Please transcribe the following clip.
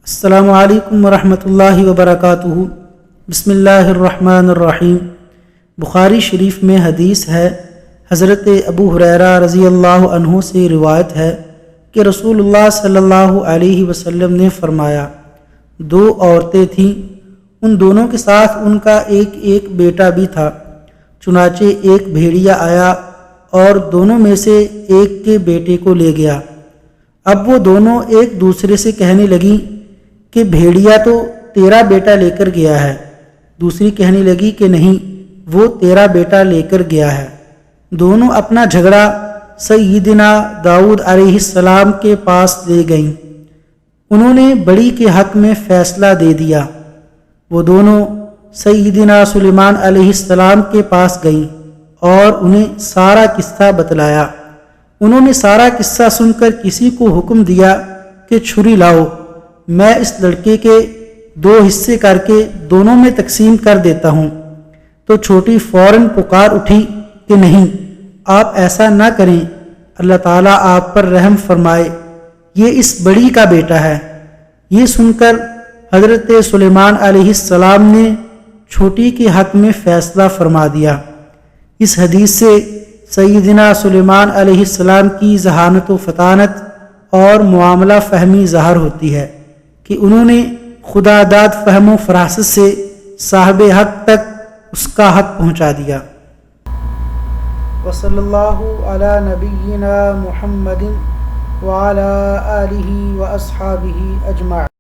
السلام علیکم ورحمۃ اللہ وبرکاتہ۔ بسم اللہ الرحمن الرحیم۔ بخاری شریف میں حدیث ہے، حضرت ابو ہریرہ رضی اللہ عنہ سے روایت ہے کہ رسول اللہ صلی اللہ علیہ وسلم نے فرمایا، دو عورتیں تھیں، ان دونوں کے ساتھ ان کا ایک بیٹا بھی تھا۔ چنانچہ ایک بھیڑیا آیا اور دونوں میں سے ایک کے بیٹے کو لے گیا۔ اب وہ دونوں ایک دوسرے سے کہنے لگیں کہ بھیڑیا تو تیرا بیٹا لے کر گیا ہے۔ دوسری کہنے لگی کہ نہیں، وہ تیرا بیٹا لے کر گیا ہے۔ دونوں اپنا جھگڑا سیدنا داؤد علیہ السلام کے پاس لے گئیں۔ انہوں نے بڑی کے حق میں فیصلہ دے دیا۔ وہ دونوں سیدنا سلیمان علیہ السلام کے پاس گئیں اور انہیں سارا قصہ بتلایا۔ انہوں نے سارا قصہ سن کر کسی کو حکم دیا کہ چھری لاؤ، میں اس لڑکے کے 2 حصے کر کے دونوں میں تقسیم کر دیتا ہوں۔ تو چھوٹی فوراً پکار اٹھی کہ نہیں، آپ ایسا نہ کریں، اللہ تعالیٰ آپ پر رحم فرمائے، یہ اس بڑی کا بیٹا ہے۔ یہ سن کر حضرت سلیمان علیہ السلام نے چھوٹی کے حق میں فیصلہ فرما دیا۔ اس حدیث سے سیدنا سلیمان علیہ السلام کی ذہانت و فطانت اور معاملہ فہمی ظاہر ہوتی ہے کہ انہوں نے خدا داد فہم و فراست سے صاحب حق تک اس کا حق پہنچا دیا۔ وصلی اللہ علی نبینا محمد وعلی آلہ واصحابہ اجمعین۔